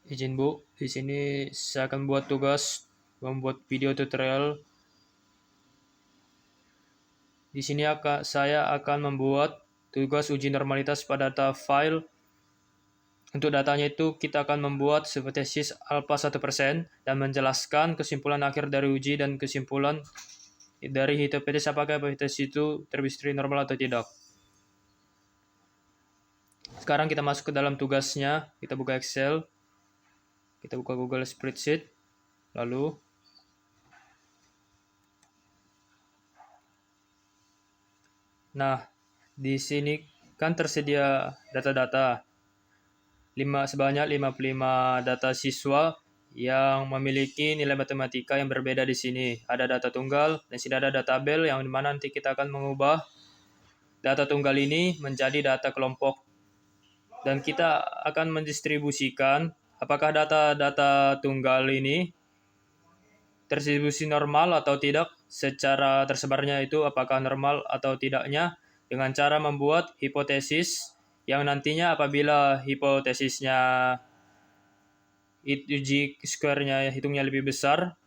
Izin Bu, di sini saya akan buat tugas membuat video tutorial. Di sini saya akan membuat tugas uji normalitas pada data file. Untuk datanya itu kita akan membuat hipotesis alpha 1% dan menjelaskan kesimpulan akhir dari uji dan kesimpulan dari hipotesis apakah hipotesis itu terbukti normal atau tidak. Sekarang kita masuk ke dalam tugasnya, kita buka Excel, kita buka Google Spreadsheet, lalu di sini kan tersedia data-data sebanyak 55 data siswa yang memiliki nilai matematika yang berbeda di sini. Ada data tunggal dan sini ada data tabel yang dimana nanti kita akan mengubah data tunggal ini menjadi data kelompok. Dan kita akan mendistribusikan apakah data-data tunggal ini terdistribusi normal atau tidak, secara tersebarnya itu apakah normal atau tidaknya, dengan cara membuat hipotesis yang nantinya apabila hipotesisnya uji square-nya hitungnya lebih besar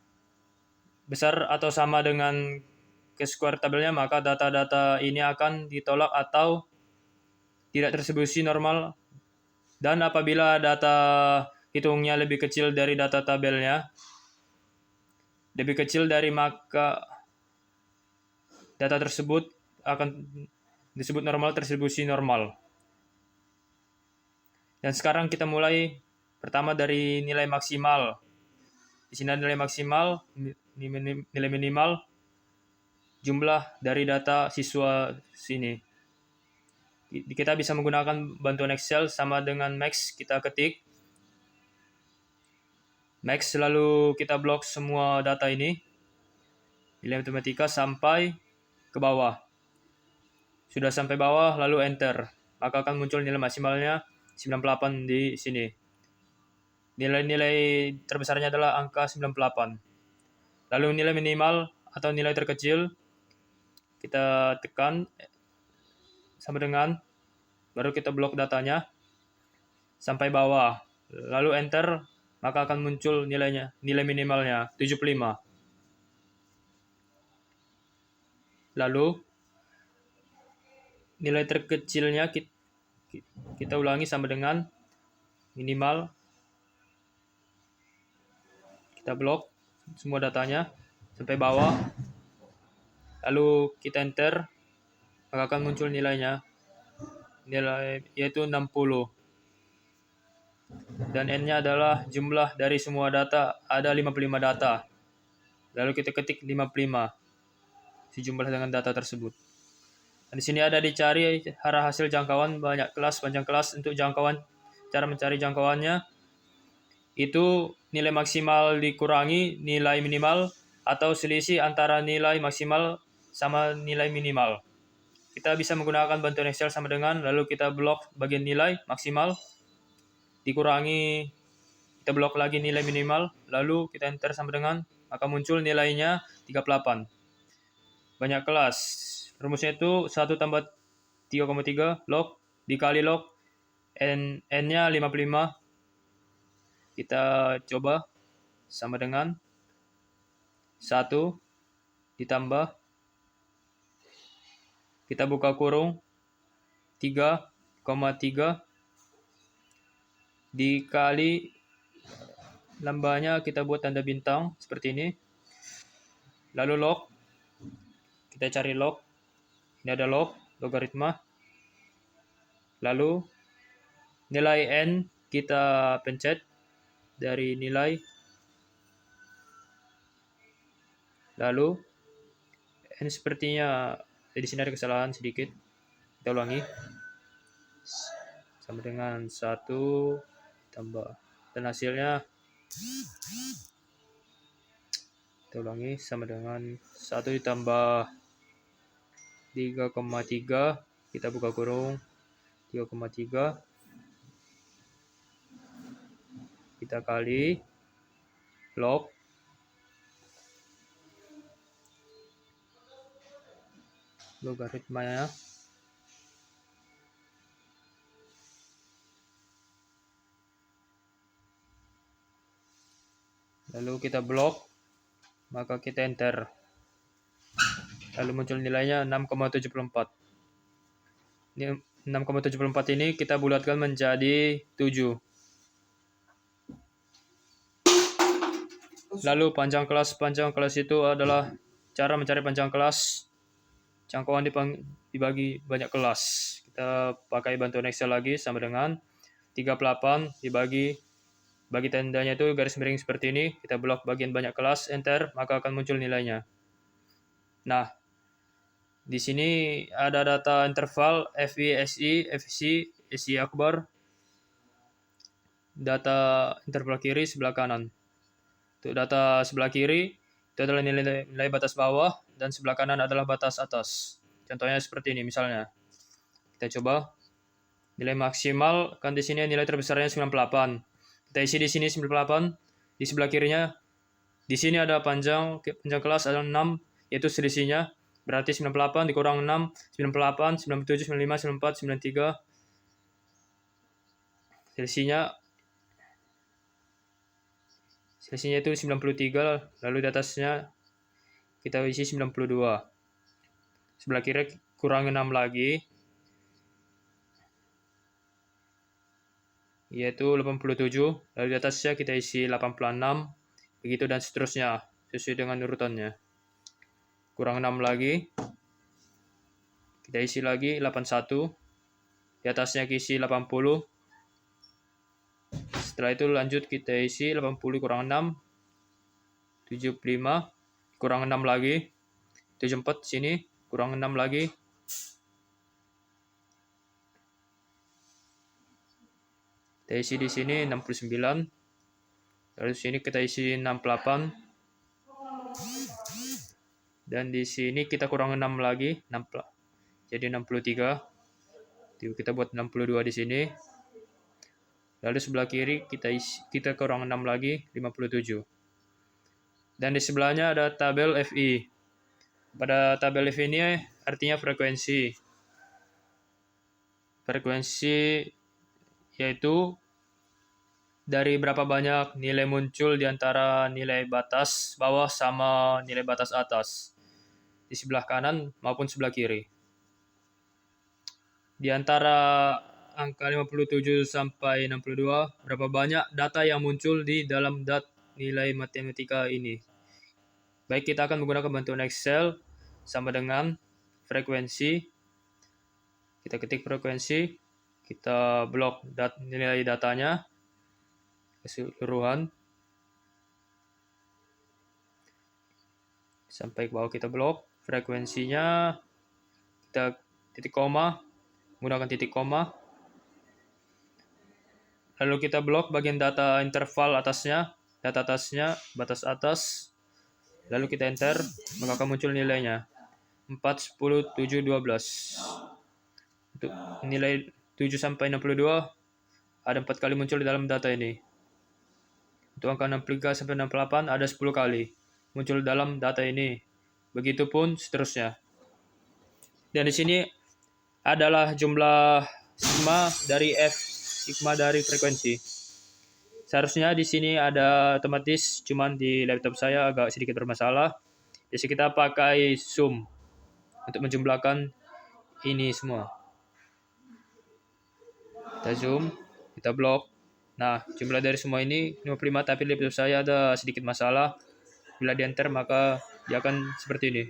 atau sama dengan ke square tabelnya, maka data-data ini akan ditolak atau tidak terdistribusi normal. Dan apabila data hitungnya lebih kecil dari data tabelnya, maka data tersebut akan disebut normal, terdistribusi normal. Dan sekarang kita mulai pertama dari nilai maksimal. Di sini ada nilai maksimal, nilai minimal, jumlah dari data siswa sini. Kita bisa menggunakan bantuan Excel sama dengan max, kita ketik max, lalu kita blok semua data ini, nilai matematika sampai ke bawah. Sudah sampai bawah, lalu enter. Maka akan muncul nilai maksimalnya 98 di sini. Nilai-nilai terbesarnya adalah angka 98. Lalu nilai minimal atau nilai terkecil, kita tekan sama dengan, baru kita blok datanya sampai bawah. Lalu enter, maka akan muncul nilainya, nilai minimalnya 75. Lalu nilai terkecilnya kita ulangi sama dengan minimal. Kita blok semua datanya sampai bawah. Lalu kita enter, maka akan muncul nilainya. Nilai yaitu 60. Dan N-nya adalah jumlah dari semua data, ada 55 data. Lalu kita ketik 55 sejumlah dengan data tersebut. Dan di sini ada dicari arah hasil jangkauan banyak kelas, panjang kelas. Untuk jangkauan, cara mencari jangkauannya itu nilai maksimal dikurangi nilai minimal atau selisih antara nilai maksimal sama nilai minimal. Kita bisa menggunakan bantuan Excel sama dengan, lalu kita blok bagian nilai maksimal, dikurangi, kita blok lagi nilai minimal, lalu kita enter sama dengan, maka muncul nilainya 38. Banyak kelas. Rumusnya itu 1 tambah 3,3 log dikali log N-nya 55. Kita coba sama dengan 1 ditambah, kita buka kurung, 3,3 dikali lambanya kita buat tanda bintang seperti ini. Lalu log, kita cari log. Ini ada log, logaritma. Lalu nilai N kita pencet dari nilai. Lalu N sepertinya di sini ada kesalahan sedikit. Kita ulangi. Sama dengan 1 tambah, dan hasilnya kita ulangi sama dengan 1 ditambah 3,3, kita buka kurung, 3,3 kita kali log logaritmanya lalu kita blok, maka kita enter. Lalu muncul nilainya 6,74. Ini 6,74 ini kita bulatkan menjadi 7. Lalu panjang kelas itu adalah cara mencari panjang kelas. Jangkauan dibagi banyak kelas. Kita pakai bantuan Excel lagi sama dengan 38 bagi tandanya itu garis miring seperti ini. Kita blok bagian banyak kelas, enter, maka akan muncul nilainya. Nah, di sini ada data interval FI, SI, FC, SI akbar. Data interval kiri sebelah kanan. Untuk data sebelah kiri itu adalah nilai batas bawah dan sebelah kanan adalah batas atas. Contohnya seperti ini misalnya. Kita coba nilai maksimal kan di sini nilai terbesarnya 98. Kita isi di sini 98. Di sebelah kirinya di sini ada panjang kelas ada 6 yaitu selisihnya berarti 98 dikurang 6 98 97 95 94 93 selisihnya itu 93, lalu di atasnya kita isi 92. Sebelah kiri kurang 6 lagi, yaitu 87, lalu di atasnya kita isi 86, begitu dan seterusnya, sesuai dengan urutannya. Kurang 6 lagi, kita isi lagi 81, di atasnya kita isi 80, setelah itu lanjut kita isi 80 kurang 6, 75, kurang 6 lagi, 74 sini, kurang 6 lagi, kita isi di sini 69, lalu sini kita isi 68, dan di sini kita kurang 6 lagi, jadi 63, kita buat 62 di sini. Lalu sebelah kiri kita kurang 6 lagi, 57. Dan di sebelahnya ada tabel FI. Pada tabel FI ini artinya frekuensi. Frekuensi yaitu dari berapa banyak nilai muncul di antara nilai batas bawah sama nilai batas atas. Di sebelah kanan maupun sebelah kiri. Di antara angka 57 sampai 62, berapa banyak data yang muncul di dalam nilai matematika ini. Baik, kita akan menggunakan bantuan Excel sama dengan frekuensi. Kita ketik frekuensi, kita blok nilai datanya keseluruhan. Sampai ke bawah kita blok, frekuensinya kita titik koma, menggunakan titik koma. Lalu kita blok bagian data interval atasnya, batas atas. Lalu kita enter, maka akan muncul nilainya. 4, 10, 7, 12. Untuk nilai 7 sampai 62, ada 4 kali muncul di dalam data ini. Untuk angka 63 sampai 68, ada 10 kali muncul dalam data ini. Begitupun seterusnya. Dan di sini adalah jumlah sigma dari F. Sigma dari frekuensi. Seharusnya di sini ada otomatis, cuman di laptop saya agak sedikit bermasalah. Jadi kita pakai zoom untuk menjumlahkan ini semua. Kita zoom, kita blok. Nah, jumlah dari semua ini 55, tapi laptop saya ada sedikit masalah. Bila di enter maka dia akan seperti ini.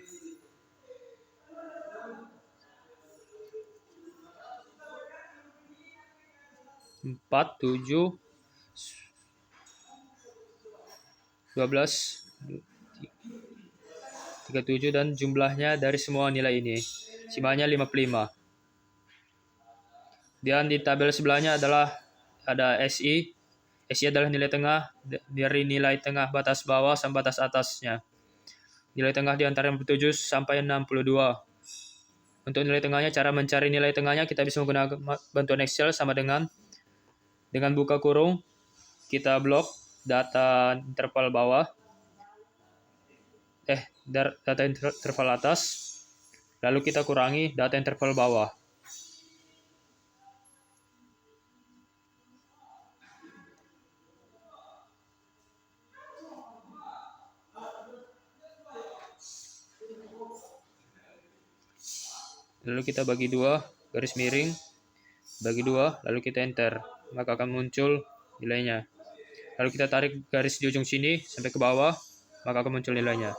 4, 7, 12, 37 dan jumlahnya dari semua nilai ini. Sigmanya 55. Dan di tabel sebelahnya ada SI. SI adalah nilai tengah dari nilai tengah batas bawah sampai batas atasnya. Nilai tengah di antara 47 sampai 62. Untuk nilai tengahnya, cara mencari nilai tengahnya kita bisa menggunakan bantuan Excel sama dengan buka kurung, kita blok data interval bawah, data interval atas, lalu kita kurangi data interval bawah. lalu kita bagi dua, garis miring, bagi dua, lalu kita enter, maka akan muncul nilainya. Lalu kita tarik garis di ujung sini sampai ke bawah, maka akan muncul nilainya.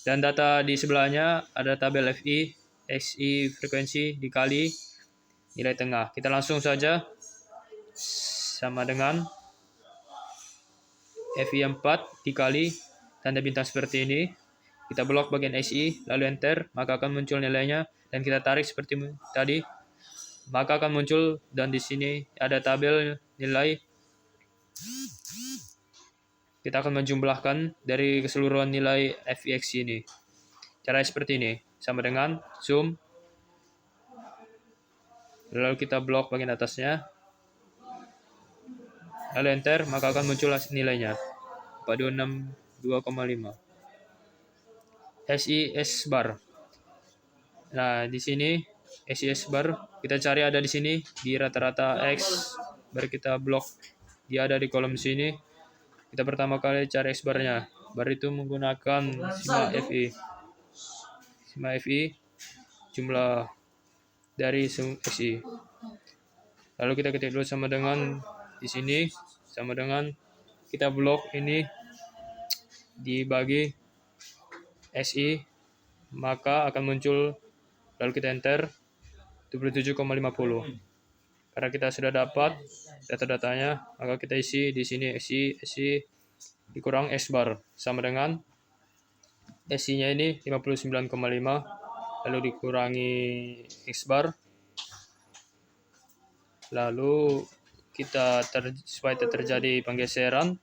Dan data di sebelahnya ada tabel FI, SI frekuensi dikali nilai tengah. Kita langsung saja sama dengan FI 4 dikali tanda bintang seperti ini. Kita blok bagian SI, lalu enter, maka akan muncul nilainya. Dan kita tarik seperti tadi, maka akan muncul, dan di sini ada tabel nilai. Kita akan menjumlahkan dari keseluruhan nilai FIX ini. Caranya seperti ini, sama dengan zoom, lalu kita blok bagian atasnya, lalu enter, maka akan muncul nilainya 426,2,5 SIS bar. Nah, di sini SIS bar kita cari ada di sini di rata-rata X, baru kita blok. Dia ada di kolom sini. Kita pertama kali cari X barnya. Bar itu menggunakan sigma FI. Sigma FI jumlah dari SI. Lalu kita ketik dulu sama dengan di sini, sama dengan kita blok ini dibagi SI, maka akan muncul, lalu kita enter 27,50. Karena kita sudah dapat data-datanya, maka kita isi di sini SI dikurang X bar, sama dengan SI-nya ini 59,5, lalu dikurangi X bar, lalu kita supaya terjadi penggeseran,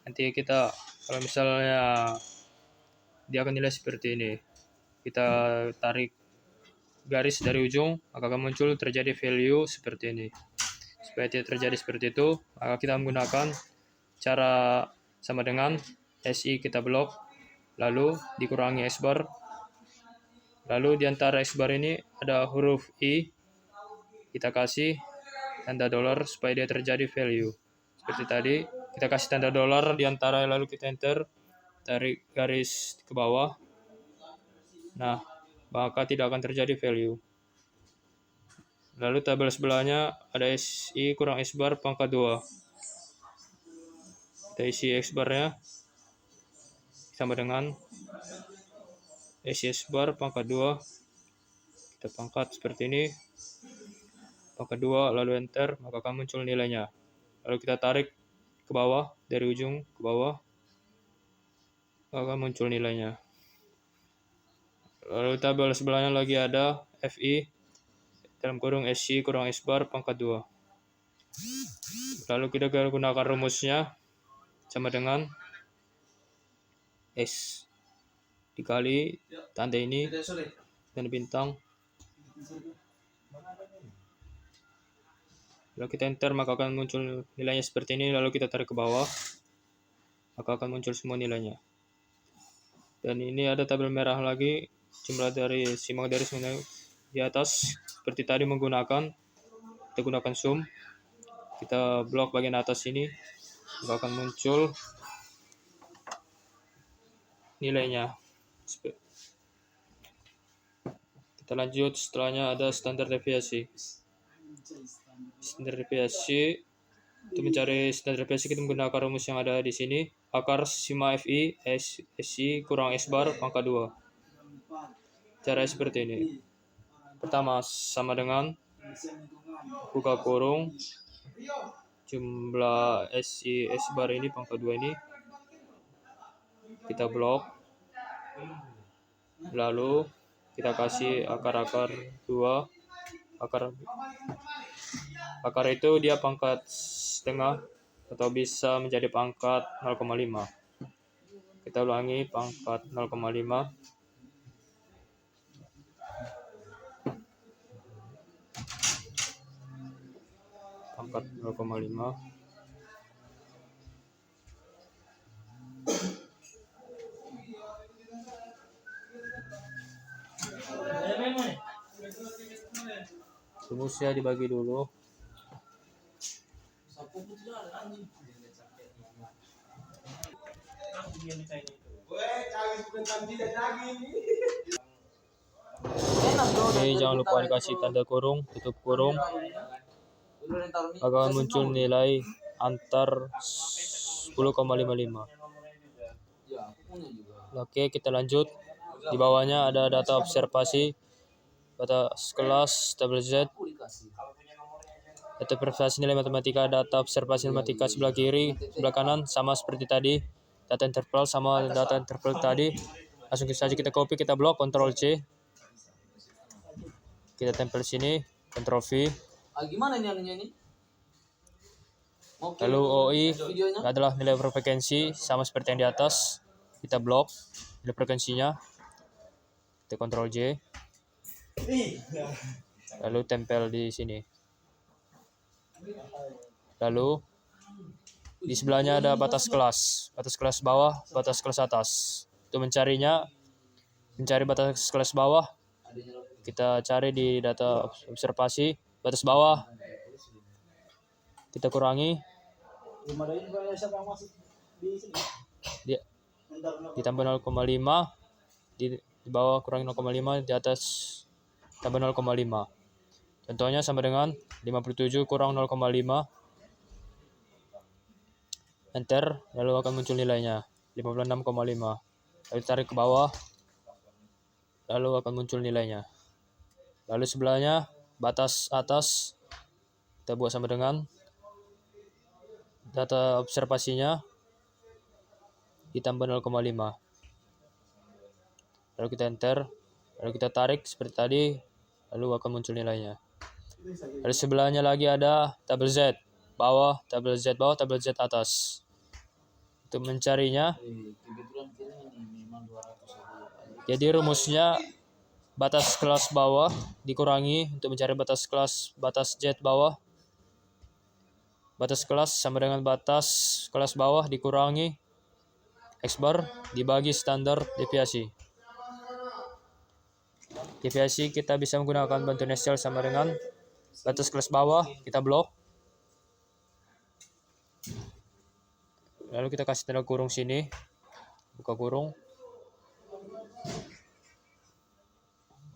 nanti kita kalau misalnya dia akan nilai seperti ini, kita tarik garis dari ujung, maka akan muncul terjadi value seperti ini. Supaya tidak terjadi seperti itu, maka kita menggunakan cara sama dengan SI kita blok, lalu dikurangi X bar, lalu di antara X bar ini ada huruf I, kita kasih tanda dolar supaya dia terjadi value. Seperti tadi, kita kasih tanda dolar di antara, lalu kita enter, tarik garis ke bawah. Nah, maka tidak akan terjadi value. Lalu tabel sebelahnya ada SI kurang X bar pangkat 2. Kita isi X barnya sama dengan SI X bar pangkat 2. Kita pangkat seperti ini, pangkat 2, lalu enter, maka akan muncul nilainya. Lalu kita tarik ke bawah, dari ujung ke bawah, akan muncul nilainya. Lalu tabel sebelahnya lagi ada FI dalam kurung SI kurang X bar pangkat 2. Lalu kita gunakan rumusnya sama dengan S dikali tanda ini dan bintang. Lalu kita enter, maka akan muncul nilainya seperti ini. Lalu kita tarik ke bawah, maka akan muncul semua nilainya. Dan ini ada tabel merah lagi, jumlah dari simak dari di atas. Seperti tadi kita gunakan zoom, kita blok bagian atas ini, maka akan muncul nilainya. Kita lanjut, setelahnya ada standar deviasi. Standar deviasi, untuk mencari standar deviasi kita menggunakan rumus yang ada di sini, akar sigma FI SI kurang X bar pangkat 2. Cara seperti ini. Pertama, sama dengan buka kurung jumlah SI X bar ini pangkat 2 ini, kita blok, lalu kita kasih akar 2. Akar itu dia pangkat setengah atau bisa menjadi pangkat 0,5. Kita ulangi, pangkat 0,5. Pangkat 0,5. Rumusnya dibagi dulu. Oke, jangan lupa dikasih tanda kurung, tutup kurung. Akan muncul nilai antar 10,55. Oke, kita lanjut. Di bawahnya ada data observasi, batas kelas, tabel Z, data observasi nilai matematika, data observasi matematika sebelah kiri, sebelah kanan sama seperti tadi. Data interval sama data interval tadi. Langsung saja kita copy, kita blok, Ctrl C. Kita tempel sini, Ctrl V. Gimana ini? Lalu OI adalah nilai frekuensi sama seperti yang di atas. Kita blok nilai frekuensinya. Kita Ctrl J. Lalu tempel di sini. Lalu di sebelahnya ada batas kelas bawah, batas kelas atas. Untuk mencari batas kelas bawah, kita cari di data observasi, batas bawah. Kita kurangi. Ditambah 0,5, di bawah kurangi 0,5, di atas tambah 0,5. Contohnya sama dengan 57 kurang 0,5. Enter, lalu akan muncul nilainya 56,5. Lalu tarik ke bawah, lalu akan muncul nilainya. Lalu sebelahnya batas atas kita buat sama dengan data observasinya ditambah 0,5. Lalu kita enter, lalu kita tarik seperti tadi, lalu akan muncul nilainya. Lalu sebelahnya lagi ada tabel Z bawah, tabel Z bawah, tabel Z atas. Untuk mencarinya, jadi rumusnya batas kelas bawah dikurangi untuk mencari batas Z bawah. Batas kelas sama dengan batas kelas bawah dikurangi X bar dibagi standar deviasi. Deviasi kita bisa menggunakan bantuan Excel sama dengan batas kelas bawah, kita blok. Lalu kita kasih tanda kurung sini, buka kurung.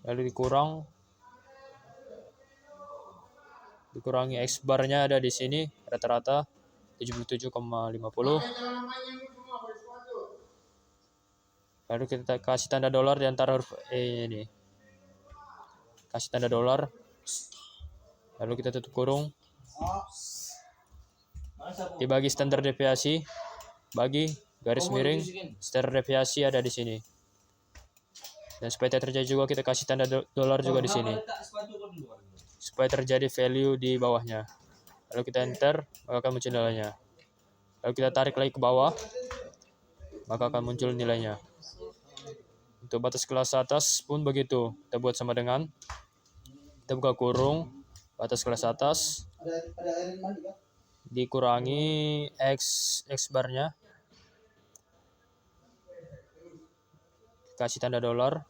Lalu dikurangi X barnya ada di sini, rata-rata 77,50. Lalu kita kasih tanda dolar di antara huruf E ini. Kasih tanda dolar. Lalu kita tutup kurung. Dibagi standar deviasi, bagi garis miring, standar deviasi ada di sini. Dan supaya tidak terjadi juga kita kasih tanda dolar juga di sini. Supaya terjadi value di bawahnya. Lalu kita enter, maka akan muncul nilainya. Lalu kita tarik lagi ke bawah, maka akan muncul nilainya. Untuk batas kelas atas pun begitu. Kita buat sama dengan, kita buka kurung, batas kelas atas, dikurangi X barnya, kasih tanda dolar.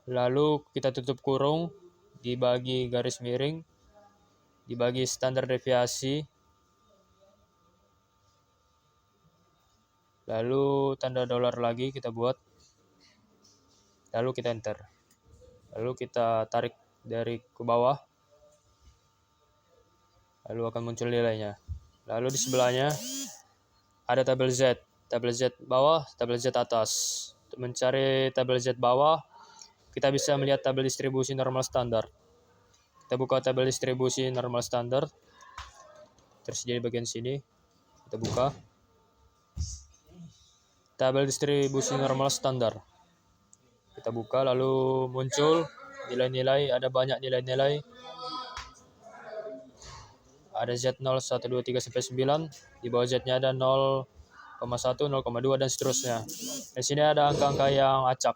Lalu kita tutup kurung, dibagi garis miring, dibagi standar deviasi, lalu tanda dolar lagi kita buat, lalu kita enter, lalu kita tarik dari ke bawah, lalu akan muncul nilainya. Lalu di sebelahnya ada tabel Z bawah, tabel Z atas. Untuk mencari tabel Z bawah, kita bisa melihat tabel distribusi normal standar. Kita buka tabel distribusi normal standar, tersedia di bagian sini. Kita buka tabel distribusi normal standar. Kita buka, lalu muncul nilai-nilai, ada banyak nilai-nilai. Ada Z0, 1, 2, 3, sampai 9. Di bawah Z-nya ada 0,1, 0,2, dan seterusnya. Di sini ada angka-angka yang acak.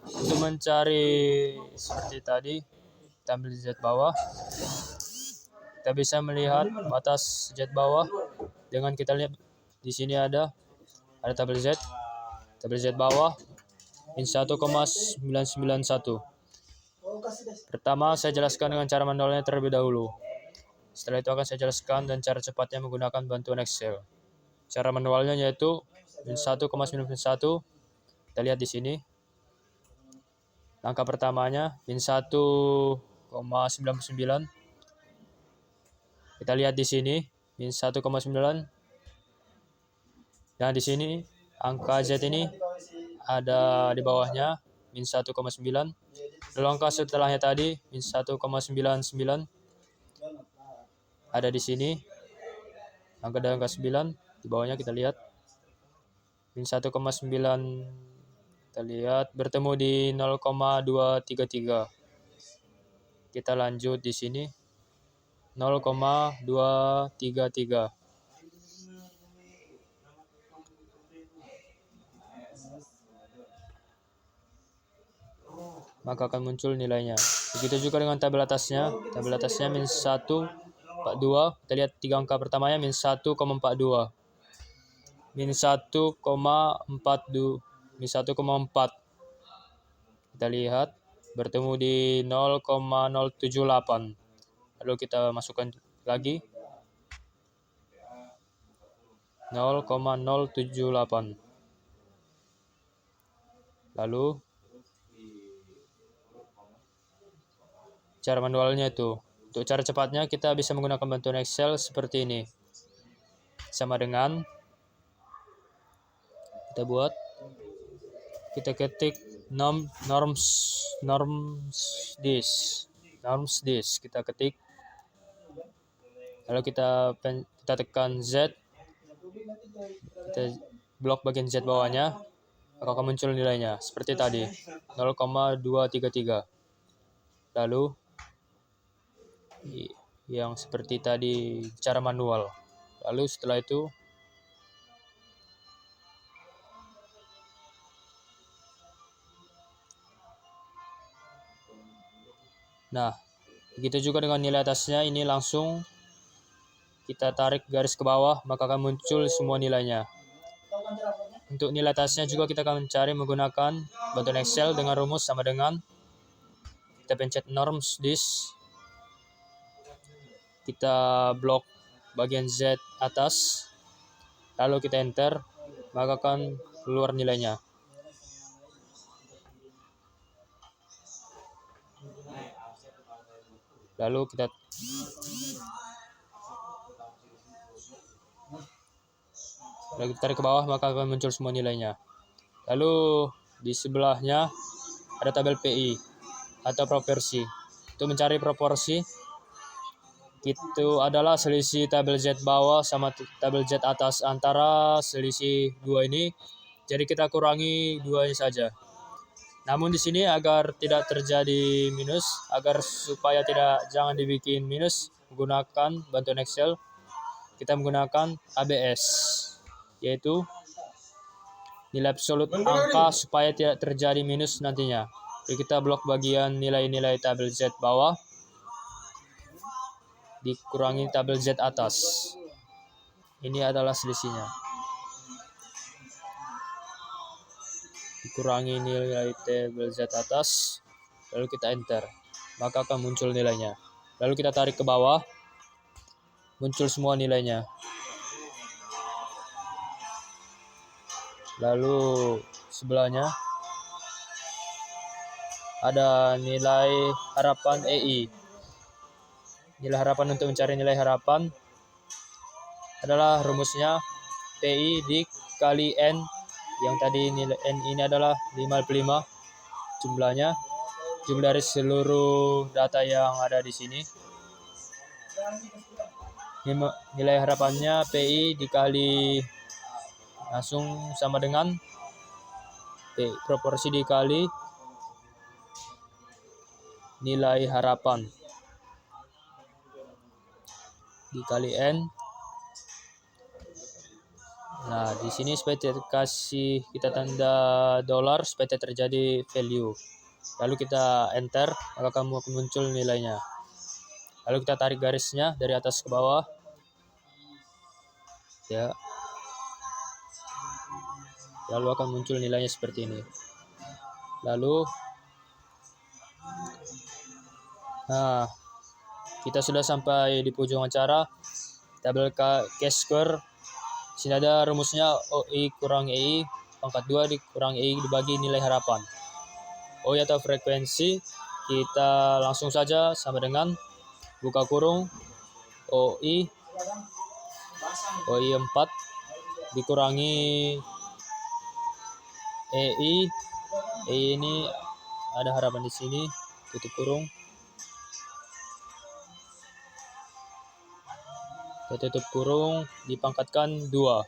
Untuk mencari seperti tadi, kita ambil Z bawah. Kita bisa melihat batas Z bawah dengan kita lihat di sini ada tabel Z bawah in 1,991. Pertama, saya jelaskan dengan cara manualnya terlebih dahulu. Setelah itu akan saya jelaskan dan cara cepatnya menggunakan bantuan Excel. Cara manualnya yaitu minus 1,91. Kita lihat di sini. Langkah pertamanya minus 1,99. Kita lihat di sini minus 1,9. Dan di sini angka Z ini ada di bawahnya minus 1,9. Lalu angka setelahnya tadi minus 1,99 ada di sini. Angka 9 di bawahnya kita lihat minus 1,9, kita lihat bertemu di 0,233. Kita lanjut di sini 0,233. Maka akan muncul nilainya. Begitu juga dengan tabel atasnya. Tabel atasnya minus 1,42. Kita lihat 3 angka pertamanya minus 1,42. Minus 1,42. Minus 1,4. Kita lihat bertemu di 0,078. Lalu kita masukkan lagi 0,078. Lalu cara manualnya itu. Untuk cara cepatnya kita bisa menggunakan bantuan Excel seperti ini. Sama dengan kita ketik norms this kita ketik, lalu kita tekan Z, kita blok bagian Z bawahnya, maka akan muncul nilainya seperti tadi 0,233. Lalu yang seperti tadi cara manual. Lalu setelah itu begitu juga dengan nilai atasnya. Ini langsung kita tarik garis ke bawah, maka akan muncul semua nilainya. Untuk nilai atasnya juga kita akan mencari menggunakan bantuan Excel dengan rumus sama dengan kita pencet norms this, kita blok bagian Z atas, lalu kita enter, maka akan keluar nilainya. Lalu kita tarik ke bawah, maka akan muncul semua nilainya. Lalu di sebelahnya ada tabel PI atau proporsi. Untuk mencari proporsi itu adalah selisih tabel Z bawah sama tabel Z atas antara selisih dua ini. Jadi kita kurangi duanya saja. Namun di sini agar tidak terjadi minus, supaya jangan dibikin minus, menggunakan bantuan Excel, kita menggunakan ABS, yaitu nilai absolut angka supaya tidak terjadi minus nantinya. Jadi kita blok bagian nilai-nilai tabel Z bawah, dikurangi tabel Z atas. Ini adalah selisihnya. Dikurangi nilai tabel Z atas, lalu kita enter, maka akan muncul nilainya. Lalu kita tarik ke bawah, muncul semua nilainya. Lalu sebelahnya ada nilai harapan EI. Nilai harapan, untuk mencari nilai harapan adalah rumusnya PI dikali N. Yang tadi nilai N ini adalah 55 jumlahnya, jumlah dari seluruh data yang ada di sini. Nilai harapannya PI dikali, langsung sama dengan proporsi dikali nilai harapan dikali N. Nah, di sini supaya kita tanda dolar supaya terjadi value. Lalu kita enter, maka akan muncul nilainya. Lalu kita tarik garisnya dari atas ke bawah. Ya. Lalu akan muncul nilainya seperti ini. Lalu kita sudah sampai di ujung acara. Tabel cash score Sini ada rumusnya OI kurang EI pangkat 2 dikurang EI dibagi nilai harapan. OI atau frekuensi kita langsung saja sama dengan buka kurung OI 4 dikurangi EI. EI ini ada harapan di sini, tutup kurung. Tutup kurung dipangkatkan 2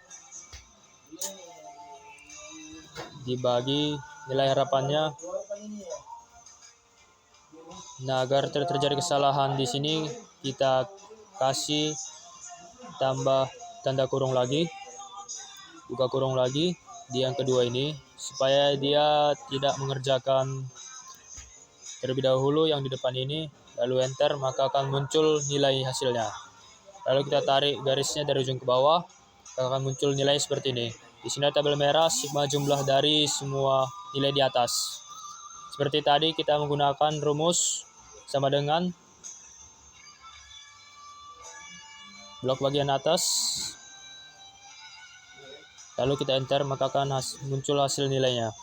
dibagi nilai harapannya. Nah, agar terjadi kesalahan di sini kita kasih tambah tanda kurung lagi, buka kurung lagi di yang kedua ini supaya dia tidak mengerjakan terlebih dahulu yang di depan ini, lalu enter, maka akan muncul nilai hasilnya. Lalu kita tarik garisnya dari ujung ke bawah, akan muncul nilai seperti ini. Di sini tabel merah sigma jumlah dari semua nilai di atas. Seperti tadi kita menggunakan rumus sama dengan blok bagian atas. Lalu kita enter, maka akan muncul hasil nilainya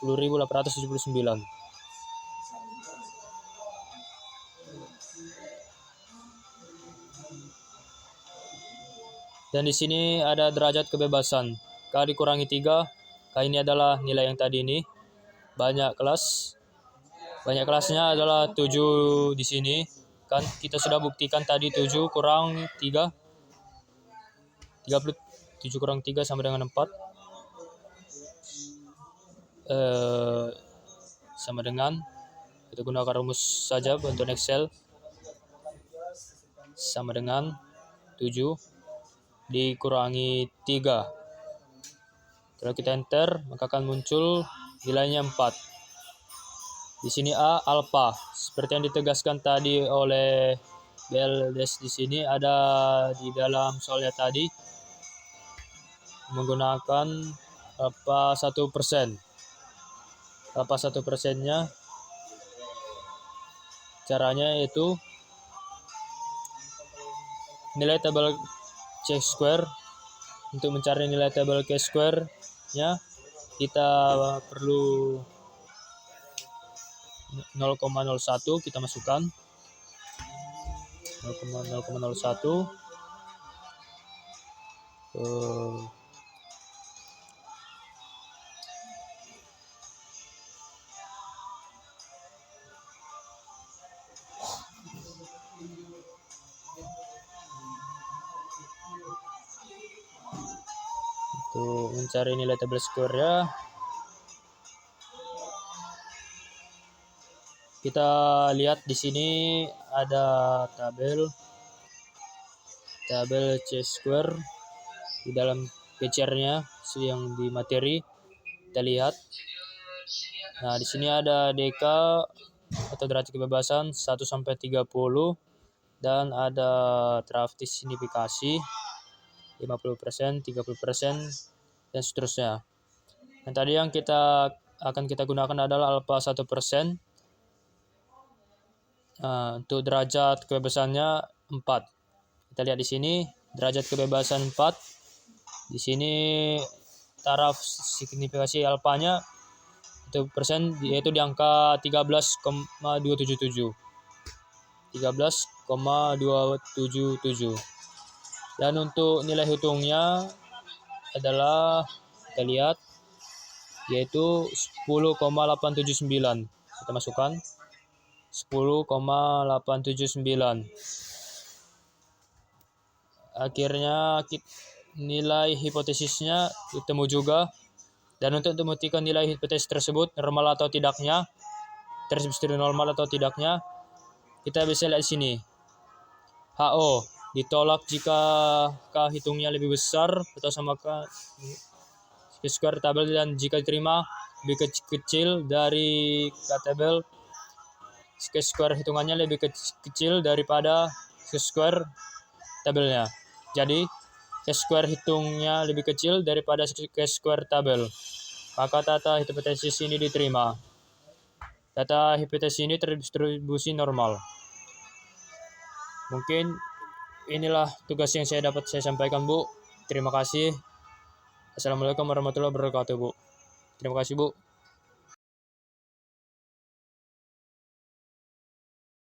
10.879. Dan di sini ada derajat kebebasan. K dikurangi 3. K ini adalah nilai yang tadi ini. Banyak kelas. Banyak kelasnya adalah 7 di sini. Kan kita sudah buktikan tadi 7 kurang 3. 7 kurang 3 sama dengan 4. Sama dengan, kita gunakan rumus saja untuk Excel. Sama dengan 7 dikurangi 3. Kalau kita enter, maka akan muncul nilainya 4. Di sini A alfa, seperti yang ditegaskan tadi oleh BLDS di sini ada di dalam soalnya tadi menggunakan apa 1%. Apa 1%-nya? Caranya yaitu nilai tabel C-square. Untuk mencari nilai tabel C-square-nya kita perlu 0,01 kita masukkan 0,01 untuk mencari nilai tabel square ya. Kita lihat di sini ada tabel C-square di dalam picture-nya yang di materi. Kita lihat. Nah, di sini ada DK atau derajat kebebasan 1 sampai 30 dan ada drafting signifikasi 50%, 30% dan seterusnya. Dan tadi yang akan kita gunakan adalah alfa 1%. Untuk derajat kebebasannya 4. Kita lihat di sini derajat kebebasan 4. Di sini taraf signifikasi alfanya itu persen yaitu di angka 13,277. 13,277. Dan untuk nilai hitungnya adalah kita lihat yaitu 10,879. Kita masukkan 10,879. Akhirnya nilai hipotesisnya ditemu juga. Dan untuk membuktikan nilai hipotesis tersebut normal atau tidaknya, tersebut normal atau tidaknya, kita bisa lihat di sini. HO ditolak jika K hitungnya lebih besar atau sama K square tabel, dan jika diterima lebih kecil dari K tabel, square hitungannya lebih kecil daripada square tabelnya. Jadi square hitungnya lebih kecil daripada square tabel. Maka data hipotesis ini diterima. Data hipotesis ini terdistribusi normal. Mungkin inilah tugas yang dapat saya sampaikan, Bu. Terima kasih. Assalamualaikum warahmatullahi wabarakatuh, Bu. Terima kasih, Bu.